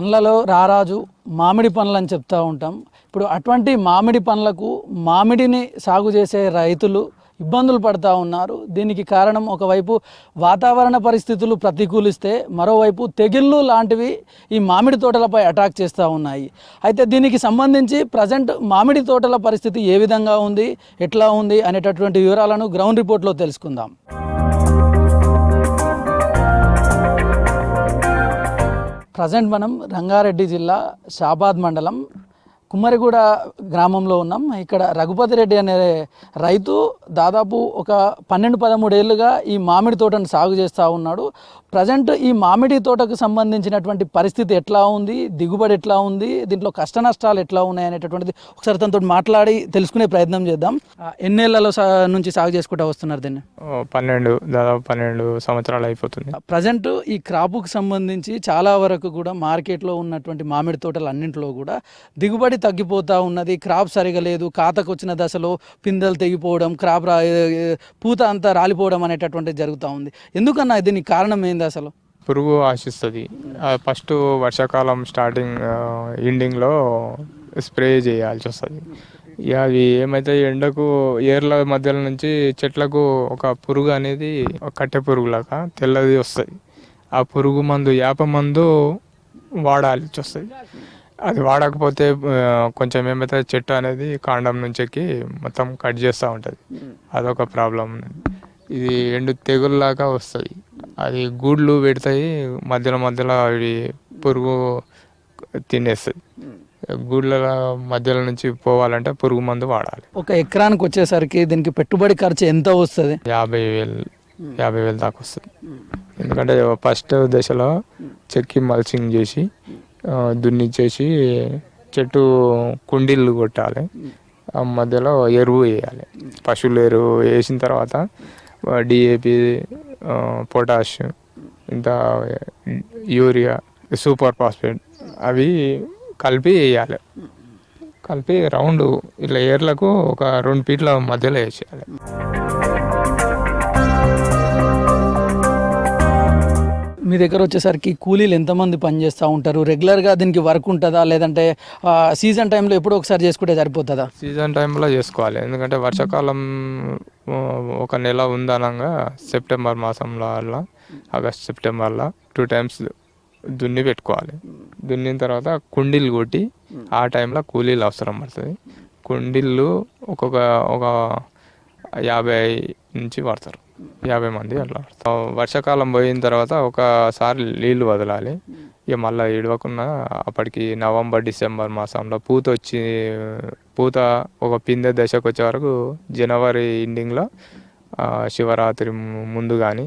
పండ్లలో రారాజు మామిడి పండ్లు అని చెప్తూ ఉంటాం. ఇప్పుడు అటువంటి మామిడి పండ్లకు మామిడిని సాగు చేసే రైతులు ఇబ్బందులు పడుతూ ఉన్నారు. దీనికి కారణం ఒకవైపు వాతావరణ పరిస్థితులు ప్రతికూలిస్తే, మరోవైపు తెగుళ్ళు లాంటివి ఈ మామిడి తోటలపై అటాక్ చేస్తూ ఉన్నాయి. అయితే దీనికి సంబంధించి ప్రజెంట్ మామిడి తోటల పరిస్థితి ఏ విధంగా ఉంది, ఎట్లా ఉంది అనేటటువంటి వివరాలను గ్రౌండ్ రిపోర్ట్లో తెలుసుకుందాం. ప్రజెంట్ మనం రంగారెడ్డి జిల్లా షాబాద్ మండలం కుమ్మరిగూడ గ్రామంలో ఉన్నాం. ఇక్కడ రఘుపతి రెడ్డి అనే రైతు దాదాపు ఒక 12-13 ఏళ్ళుగా ఈ మామిడి తోటను సాగు చేస్తూ ఉన్నాడు. ప్రజెంట్ ఈ మామిడి తోటకు సంబంధించినటువంటి పరిస్థితి ఎట్లా ఉంది, దిగుబడి ఎట్లా ఉంది, దీంట్లో కష్ట నష్టాలు ఎట్లా ఉన్నాయి అనేటటువంటిది ఒకసారి తనతో మాట్లాడి తెలుసుకునే ప్రయత్నం చేద్దాం. ఎన్నేళ్లలో నుంచి సాగు చేసుకుంటూ వస్తున్నారు దీన్ని? దాదాపు 12 సంవత్సరాలు అయిపోతుంది. ప్రజెంట్ ఈ క్రాపుకు సంబంధించి చాలా వరకు కూడా మార్కెట్లో ఉన్నటువంటి మామిడి తోటలు అన్నింటిలో కూడా దిగుబడి తగ్గిపోతూ ఉన్నది. క్రాప్ సరిగా లేదు, కాతకు వచ్చిన దశలో పిందెలు తెగిపోవడం, క్రాప్ పూత అంతా రాలిపోవడం అనేటటువంటిది జరుగుతూ ఉంది. ఎందుకన్నా దీనికి కారణం ఏంది? అసలు పురుగు ఆశిస్తుంది. ఫస్ట్ వర్షాకాలం ఎండింగ్లో స్ప్రే చేయాల్సి వస్తుంది. ఇక అవి ఏమైతే ఎండకు ఏర్ల మధ్యలో నుంచి చెట్లకు ఒక పురుగు అనేది కట్టె పురుగులాగా తెల్లది వస్తుంది. ఆ పురుగు మందు వేప మందు వాడాల్సి వస్తుంది. అది వాడకపోతే కొంచెం ఏమైతే చెట్టు అనేది కాండం నుంచి ఎక్కి మొత్తం కట్ చేస్తూ ఉంటుంది. అదొక ప్రాబ్లం. ఇది ఎండు తెగుల్లాగా వస్తుంది. అది గూడ్లు పెడతాయి, మధ్యలో అవి పురుగు తినేస్తుంది. గూడ్ల మధ్యలో నుంచి పోవాలంటే పురుగు మందు వాడాలి. ఒక ఎకరానికి వచ్చేసరికి దీనికి పెట్టుబడి ఖర్చు ఎంత వస్తుంది? 50,000 దాకా వస్తుంది. ఎందుకంటే ఫస్ట్ దశలో చెక్కి మల్చింగ్ చేసి దున్నిచ్చేసి చెట్టు కుండీలు కొట్టాలి. ఆ మధ్యలో ఎరువు వేయాలి. పశువుల ఎరువు వేసిన తర్వాత DAP, పొటాష్, ఇంత యూరియా, సూపర్ ఫాస్ఫేట్ అవి కలిపి వేయాలి. కలిపి రౌండ్ ఇట్లా ఏర్లకు ఒక 2 ఫీట్ల మధ్యలో వేసేయాలి. మీ దగ్గర వచ్చేసరికి కూలీలు ఎంతమంది పనిచేస్తూ ఉంటారు? రెగ్యులర్గా దీనికి వర్క్ ఉంటుందా, లేదంటే సీజన్ టైంలో ఎప్పుడో ఒకసారి చేసుకుంటే సరిపోతుందా? సీజన్ టైంలో చేసుకోవాలి. ఎందుకంటే వర్షాకాలం ఒక నెల ఉందనగా సెప్టెంబర్ మాసంలో అలా ఆగస్ట్ సెప్టెంబర్లో 2 టైమ్స్ దున్ని పెట్టుకోవాలి. దున్నిన తర్వాత కుండీలు కొట్టి ఆ టైంలో కూలీలు అవసరం పడుతుంది. కుండీలు ఒక 50 నుంచి పడతారు, 50 మంది అట్లా. వర్షాకాలం పోయిన తర్వాత ఒకసారి నీళ్ళు వదలాలి. ఇక మళ్ళీ ఇడవకుండా అప్పటికి నవంబర్ డిసెంబర్ మాసంలో పూత ఒక పిందె దశకు వచ్చే వరకు జనవరి ఎండింగ్లో శివరాత్రి ముందు కానీ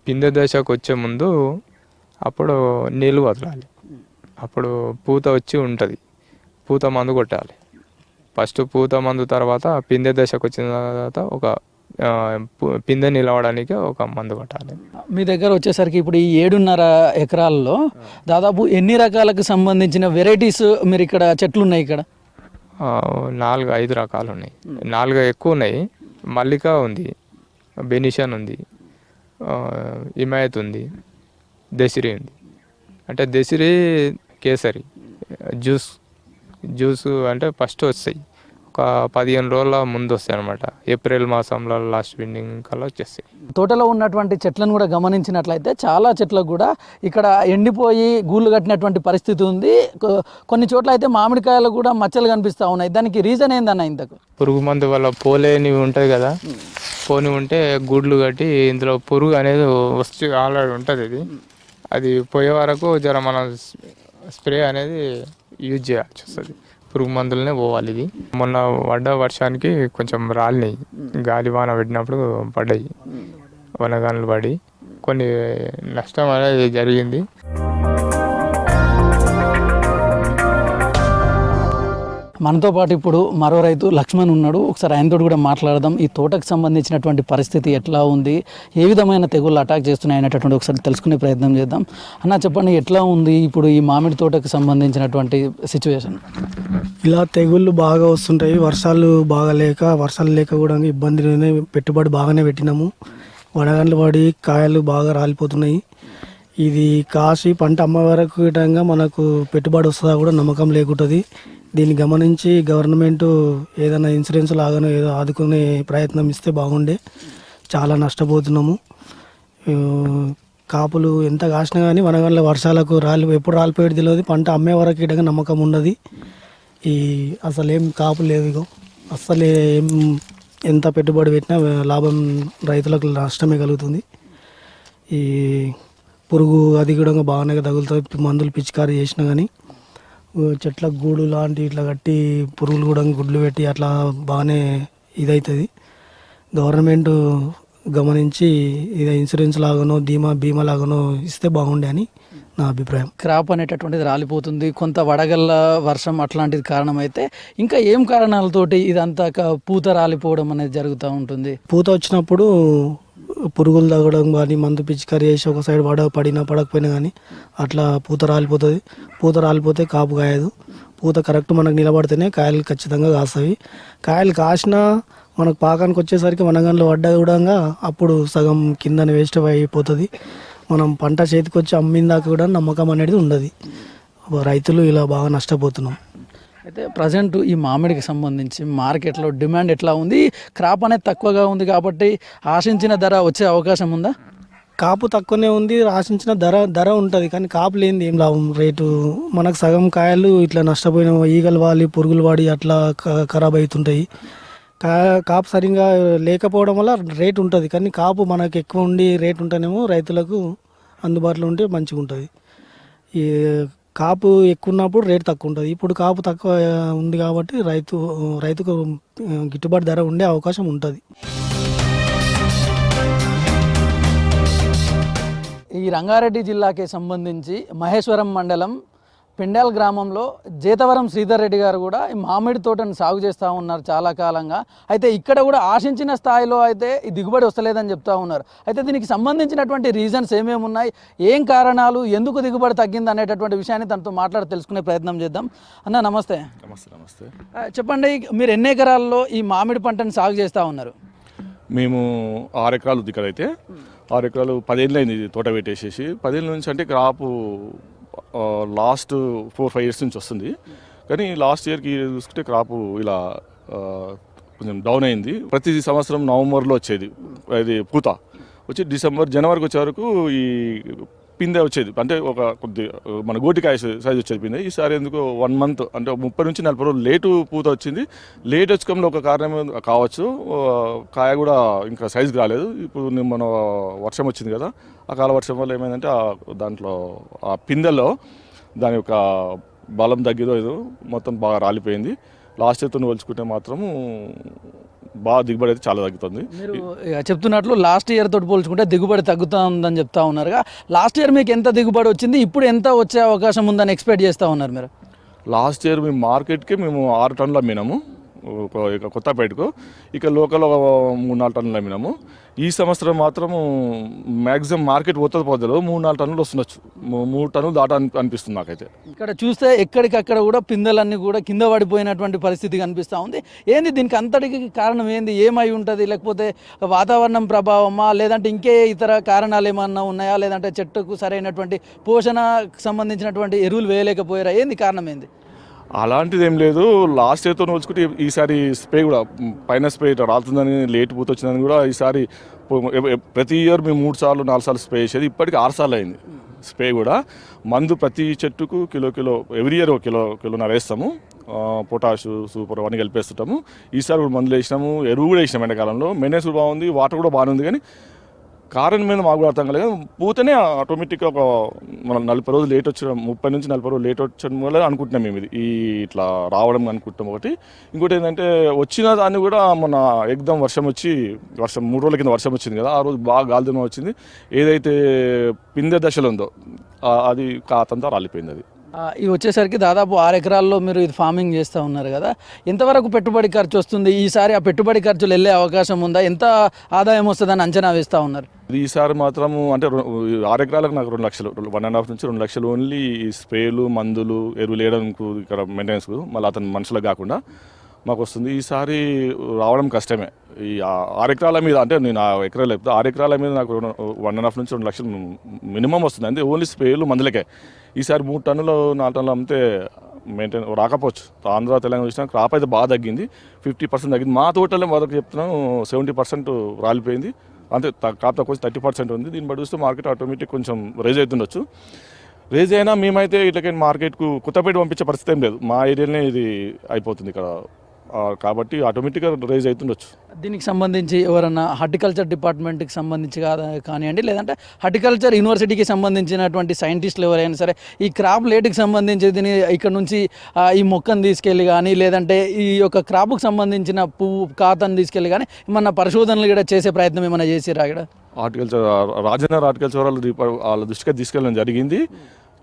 పిందె దశకు వచ్చే ముందు అప్పుడు నీళ్ళు వదలాలి. అప్పుడు పూత వచ్చి ఉంటుంది. పూత మందు కొట్టాలి. ఫస్ట్ పూత మందు తర్వాత పిందె దశకు వచ్చిన తర్వాత ఒక పిందె నిలవడానికి ఒక మందు కొట్టాలి. మీ దగ్గర వచ్చేసరికి ఇప్పుడు ఈ 7.5 ఎకరాల్లో దాదాపు ఎన్ని రకాలకు సంబంధించిన వెరైటీస్ మీరు ఇక్కడ చెట్లు ఉన్నాయి? ఇక్కడ 4-5 రకాలు ఉన్నాయి. 4 ఎక్కువ ఉన్నాయి. మల్లిక ఉంది, బెనిషన్ ఉంది, హిమాయత్ ఉంది, దసిరి ఉంది. అంటే దసిరి కేసరి జ్యూస్ అంటే ఫస్ట్ వస్తాయి. ఒక 15 రోజుల ముందు వస్తాయి అనమాట. ఏప్రిల్ మాసంలో లాస్ట్ విండింగ్ కల్లా వచ్చేస్తాయి. తోటలో ఉన్నటువంటి చెట్లను కూడా గమనించినట్లయితే చాలా చెట్లకు కూడా ఇక్కడ ఎండిపోయి గూళ్ళు కట్టినటువంటి పరిస్థితి ఉంది. కొన్ని చోట్ల అయితే మామిడికాయలు కూడా మచ్చలు కనిపిస్తూ ఉన్నాయి. దానికి రీజన్ ఏందన్న? ఇంతకు పురుగు మందు వల్ల పోలేని ఉంటుంది కదా, పోని ఉంటే గూడ్లు కట్టి ఇందులో పురుగు అనేది వస్తు ఆల్రెడీ ఉంటుంది. అది పోయే వరకు మనం స్ప్రే అనేది యూజ్ చేయాల్సి వస్తుంది. పురుగు మందులనే పోవాలి. ఇది మొన్న పడ్డ వర్షానికి కొంచెం రాలినాయి. గాలివాన పెట్టినప్పుడు పడ్డాయి. వనగానులు పడి కొన్ని నష్టం అనేది జరిగింది. మనతో పాటు ఇప్పుడు మరో రైతు లక్ష్మణ్ ఉన్నాడు. ఒకసారి ఆయనతో కూడా మాట్లాడదాం. ఈ తోటకు సంబంధించినటువంటి పరిస్థితి ఎట్లా ఉంది, ఏ విధమైన తెగుళ్ళు అటాక్ చేస్తున్నాయి అనేటటువంటి ఒకసారి తెలుసుకునే ప్రయత్నం చేద్దాం. అన్న చెప్పండి, ఎట్లా ఉంది ఇప్పుడు ఈ మామిడి తోటకు సంబంధించినటువంటి సిచ్యువేషన్? ఇలా తెగుళ్ళు బాగా వస్తుంటాయి. వర్షాలు లేక కూడా ఇబ్బంది. పెట్టుబడి బాగానే పెట్టినాము. వడగండ్లు పడి కాయలు బాగా రాలిపోతున్నాయి. ఇది కాసి పంట అమ్మ వరకు విధంగా మనకు పెట్టుబడి వస్తుందా కూడా నమ్మకం లేకుంటుంది. దీన్ని గమనించి గవర్నమెంట్ ఏదైనా ఇన్సూరెన్స్ లాగానో ఏదో ఆదుకునే ప్రయత్నం ఇస్తే బాగుండే. చాలా నష్టపోతున్నాము. ఆ, కాపులు ఎంత కాసినా కానీ వనగండ్ల వర్షాలకు ఎప్పుడు రాలిపోయేది తెలియదు. పంట అమ్మే వరకు విధంగా నమ్మకం ఉన్నది. అసలు ఏం కాపు లేదు. ఇగో అస్సలు ఎంత పెట్టుబడి పెట్టినా లాభం రైతులకు నష్టమే కలుగుతుంది. ఈ పురుగు అది కూడా బాగానే తగులుతుంది. మందులు పిచికారీ చేసినా కానీ చెట్లకు గూడు లాంటి ఇట్లా కట్టి పురుగులు కూడా గుడ్లు పెట్టి అట్లా బాగానే ఇదవుతుంది. గవర్నమెంట్ గమనించి ఇది ఇన్సూరెన్స్ లాగానో బీమా లాగానో ఇస్తే బాగుండే అని నా అభిప్రాయం. క్రాప్ అనేటటువంటిది రాలిపోతుంది, కొంత వడగళ్ళ వర్షం అట్లాంటిది కారణమైతే ఇంకా ఏం కారణాలతోటి ఇదంతా పూత రాలిపోవడం అనేది జరుగుతూ ఉంటుంది? పూత వచ్చినప్పుడు పురుగులు తగ్గడం కానీ మందు పిచికారీ చేసి ఒక సైడ్ పడకపోయినా కానీ అట్లా పూత రాలిపోతుంది. పూత రాలిపోతే కాపు కాయదు. పూత కరెక్ట్ మనకు నిలబడితేనే కాయలు ఖచ్చితంగా కాస్తాయి. కాయలు కాసినా మనకు పాకానికి వచ్చేసరికి వనగండ్లు పడ్డా కూడా అప్పుడు సగం కిందన వేస్ట్ అయిపోతుంది. మనం పంట చేతికి వచ్చి అమ్మిందాక కూడా నమ్మకం అనేది ఉండదు. రైతులు ఇలా బాగా నష్టపోతున్నాం. అయితే ప్రజెంట్ ఈ మామిడికి సంబంధించి మార్కెట్లో డిమాండ్ ఎట్లా ఉంది? క్రాప్ అనేది తక్కువగా ఉంది కాబట్టి ఆశించిన ధర వచ్చే అవకాశం ఉందా? కాపు తక్కువనే ఉంది, ఆశించిన ధర ఉంటుంది. కానీ కాపు లేనిది ఏం లాభం. రేటు మనకు సగం కాయలు ఇట్లా నష్టపోయిన ఈగలు వాలి పురుగులు వాడి అట్లా ఖరాబ్ అవుతుంటాయి. కాపు సరిగా లేకపోవడం వల్ల రేటు ఉంటుంది. కానీ కాపు మనకు ఎక్కువ ఉండి రేటు ఉంటేనేమో రైతులకు అందుబాటులో ఉంటే మంచిగా ఉంటుంది. ఈ కాపు ఎక్కువ ఉన్నప్పుడు రేటు తక్కువ ఉంటుంది. ఇప్పుడు కాపు తక్కువ ఉంది కాబట్టి రైతుకు గిట్టుబాటు ధర ఉండే అవకాశం ఉంటుంది. ఈ రంగారెడ్డి జిల్లాకి సంబంధించి మహేశ్వరం మండలం పెండాల్ గ్రామంలో జేతవరం శ్రీధర్ రెడ్డి గారు కూడా ఈ మామిడి తోటను సాగు చేస్తూ ఉన్నారు చాలా కాలంగా. అయితే ఇక్కడ కూడా ఆశించిన స్థాయిలో అయితే ఈ దిగుబడి వస్తలేదని చెప్తా ఉన్నారు. అయితే దీనికి సంబంధించినటువంటి రీజన్స్ ఏమేమి ఉన్నాయి, ఏం కారణాలు, ఎందుకు దిగుబడి తగ్గింది అనేటటువంటి విషయాన్ని తనతో మాట్లాడి తెలుసుకునే ప్రయత్నం చేద్దాం. అన్న నమస్తే. నమస్తే. చెప్పండి, మీరు ఎన్ని ఎకరాల్లో ఈ మామిడి పంటను సాగు చేస్తూ ఉన్నారు? మేము 6 ఎకరాలు ఉంది. ఇక్కడైతే 6 ఎకరాలు 10 ఏళ్ళు అయింది తోట పెట్టేసేసి. 10 ఏళ్ళ నుంచి అంటే క్రాపు లాస్ట్ 4-5 ఇయర్స్ నుంచి వస్తుంది. కానీ లాస్ట్ ఇయర్కి చూసుకుంటే క్రాపు ఇలా కొంచెం డౌన్ అయింది. ప్రతి సంవత్సరం నవంబర్లో వచ్చేది అది పూత వచ్చి జనవరికి వచ్చే వరకు ఈ పిందె వచ్చేది. అంటే ఒక కొద్ది మన గోటికాయ సైజ్ వచ్చేది పిందె. ఈసారి ఎందుకు 1 మంత్ అంటే 30 నుంచి 40 రోజులు లేటు పూత వచ్చింది. లేట్ వచ్చకంలో ఒక కారణం కావచ్చు. కాయ కూడా ఇంకా సైజుకి రాలేదు. ఇప్పుడు మన వర్షం వచ్చింది కదా, ఆ కాల వర్షం వల్ల ఏమైందంటే దాంట్లో ఆ పిందెల్లో దాని యొక్క బలం తగ్గిదో ఏదో మొత్తం బాగా రాలిపోయింది. లాస్ట్ ఇయర్తో పోల్చుకుంటే మాత్రము బాగా దిగుబడి అయితే చాలా తగ్గుతుంది. మీరు చెప్తున్నట్లు లాస్ట్ ఇయర్ తోటి పోల్చుకుంటే దిగుబడి తగ్గుతుందని చెప్తా ఉన్నారుగా. లాస్ట్ ఇయర్ మీకు ఎంత దిగుబడి వచ్చింది, ఇప్పుడు ఎంత వచ్చే అవకాశం ఉందని ఎక్స్పెక్ట్ చేస్తూ ఉన్నారు మీరు? లాస్ట్ ఇయర్ మేము మార్కెట్కి 6 టన్నులు అమ్మినాము ఇక కొత్తపేటకు. ఇక లోకల్ 3-4 టన్నులు అమ్మినాము. ఈ సంవత్సరం మాత్రము మ్యాక్సిమం మార్కెట్ పోతుంది 3-4 టన్నులు వస్తుండొచ్చు. 3 టన్నులు దాటా అనిపిస్తుంది నాకైతే. ఇక్కడ చూస్తే ఎక్కడికక్కడ కూడా పిందెలన్నీ కూడా కింద పడిపోయినటువంటి పరిస్థితి కనిపిస్తూ ఉంది. ఏంది దీనికి అంతటికి కారణం ఏంది, ఏమై ఉంటుంది? లేకపోతే వాతావరణం ప్రభావమా, లేదంటే ఇంకే ఇతర కారణాలు ఏమన్నా ఉన్నాయా, లేదంటే చెట్టుకు సరైనటువంటి పోషణకు సంబంధించినటువంటి ఎరువులు వేయలేకపోయారా? ఏంది కారణం ఏంది? అలాంటిది ఏం లేదు. లాస్ట్ ఇయర్తో పోల్చుకుంటే ఈసారి స్ప్రే కూడా పైన స్ప్రే రాలుతుందని లేట్ పూత వచ్చిందని కూడా ఈసారి ప్రతి ఇయర్ మేము 3-4 సార్లు స్ప్రే చేసేది. ఇప్పటికి 6 సార్లు అయింది స్ప్రే కూడా. మందు ప్రతి చెట్టుకు కిలో ఎవ్రీ ఇయర్ కిలోన్నర వేస్తాము. పొటాషు సూపర్ అవన్నీ కలిపేస్తుంటాము. ఈసారి కూడా మందులు వేసినాము, ఎరువు కూడా వేసినాము. ఎండాకాలంలో మెయింటెనెన్స్ కూడా బాగుంది, వాటర్ కూడా బాగానే ఉంది. కానీ కారణం మీద మాకు కూడా అర్థం కాలేదు. పూతనే ఆటోమేటిక్గా ఒక మనం 40 రోజులు లేట్ వచ్చిన 30 నుంచి 40 రోజులు లేట్ వచ్చడం వల్ల అనుకుంటున్నాం మేము ఇది ఇట్లా రావడం అనుకుంటున్నాం. ఒకటి ఇంకోటి ఏంటంటే వచ్చిన దాన్ని కూడా మన ఎగ్దం వర్షం 3 రోజుల కింద వర్షం వచ్చింది కదా, ఆ రోజు బాగా గాలిదుమ్మ వచ్చింది. ఏదైతే పిందె దశలో ఉందో అది కాతంతా రాలిపోయింది. అది ఇవి వచ్చేసరికి దాదాపు 6 ఎకరాల్లో మీరు ఇది ఫార్మింగ్ చేస్తూ ఉన్నారు కదా, ఎంతవరకు పెట్టుబడి ఖర్చు వస్తుంది? ఈసారి ఆ పెట్టుబడి ఖర్చులు వెళ్ళే అవకాశం ఉందా? ఎంత ఆదాయం వస్తుందని అంచనా వేస్తూ ఉన్నారు? ఈసారి మాత్రము అంటే 6 ఎకరాలకు నాకు 2 లక్షలు, 1.5 నుంచి 2 లక్షలు ఓన్లీ స్ప్రేలు, మందులు, ఎరువులు వేయడానికి ఇక్కడ మెయింటెనెన్స్కు, మళ్ళీ అతని మనుషులకు కాకుండా మాకు వస్తుంది. ఈసారి రావడం కష్టమే. ఈ 6 ఎకరాల మీద అంటే నేను 6 ఎకరాలు లేకపోతే 6 ఎకరాల మీద నాకు 1.5 నుంచి 2 లక్షలు మినిమం వస్తుంది. అంటే ఓన్లీ స్ప్రేలు మందులకే. ఈసారి 3 టన్నులు 4 టన్నులు అమ్మితే మెయింటైన్ రాకపోవచ్చు. ఆంధ్ర తెలంగాణ చూసినా క్రాప్ అయితే బాగా తగ్గింది, 50% తగ్గింది. మా తోటలో వరకు చెప్తున్నాం 70% రాలిపోయింది. అంతే క్రాప్ తక్కువ 30% ఉంది. దీన్ని బట్టి చూస్తే మార్కెట్ ఆటోమేటిక్ కొంచెం రైజ్ అవుతుండొచ్చు. రేజ్ అయినా మేమైతే ఇట్లకైనా మార్కెట్కు కొత్తపేట పంపించే పరిస్థితి ఏం లేదు. మా ఏరియాలోనే ఇది అయిపోతుంది ఇక్కడ. కాబట్టి ఆటోమేటిక్గా రైజ్ అవుతుండొచ్చు. దీనికి సంబంధించి ఎవరన్నా హార్టికల్చర్ డిపార్ట్మెంట్కి సంబంధించి కానివ్వండి, లేదంటే హార్టికల్చర్ యూనివర్సిటీకి సంబంధించినటువంటి సైంటిస్టులు ఎవరైనా సరే ఈ క్రాప్ లేట్కి సంబంధించి దీన్ని ఇక్కడ నుంచి ఈ మొక్కను తీసుకెళ్ళి కానీ, లేదంటే ఈ యొక్క క్రాప్కు సంబంధించిన పువ్వు కాతను తీసుకెళ్ళి కానీ ఏమన్నా పరిశోధనలు కూడా చేసే ప్రయత్నం ఏమైనా చేసిరా ఇక్కడ? హార్టికల్చర్ రాజేంద్ర హార్టికల్చర్ వాళ్ళ దృష్టికి తీసుకెళ్ళడం జరిగింది,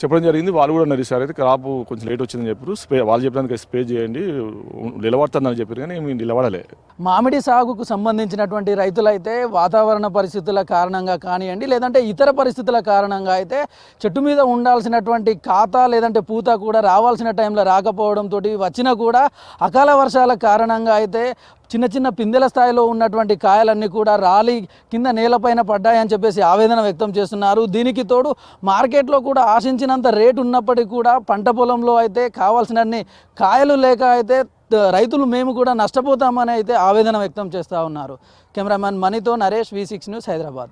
చెప్పడం జరిగింది. వాళ్ళు కూడా ఉన్నారు ఈసారి అయితే క్రాప్ కొంచెం లేట్ వచ్చిందని చెప్పారు. వాళ్ళు చెప్పడానికి స్ప్రే చేయండి నిలబడుతుందని చెప్పారు, కానీ మేము నిలబడలే. మామిడి సాగుకు సంబంధించినటువంటి రైతులైతే వాతావరణ పరిస్థితుల కారణంగా కానివ్వండి, లేదంటే ఇతర పరిస్థితుల కారణంగా అయితే చెట్టు మీద ఉండాల్సినటువంటి కాత లేదంటే పూత కూడా రావాల్సిన టైంలో రాకపోవడంతో వచ్చినా కూడా అకాల వర్షాల కారణంగా అయితే చిన్న చిన్న పిందెల స్థాయిలో ఉన్నటువంటి కాయలన్నీ కూడా రాలి కింద నేలపైన పడ్డాయని చెప్పేసి ఆవేదన వ్యక్తం చేస్తున్నారు. దీనికి తోడు మార్కెట్లో కూడా ఆశించినంత రేటు ఉన్నప్పటికీ కూడా పంట పొలంలో అయితే కావాల్సినన్ని కాయలు లేక అయితే రైతులు మేము కూడా నష్టపోతామని అయితే ఆవేదన వ్యక్తం చేస్తూ ఉన్నారు. కెమెరామ్యాన్ మనీతో నరేష్, V6 న్యూస్, హైదరాబాద్.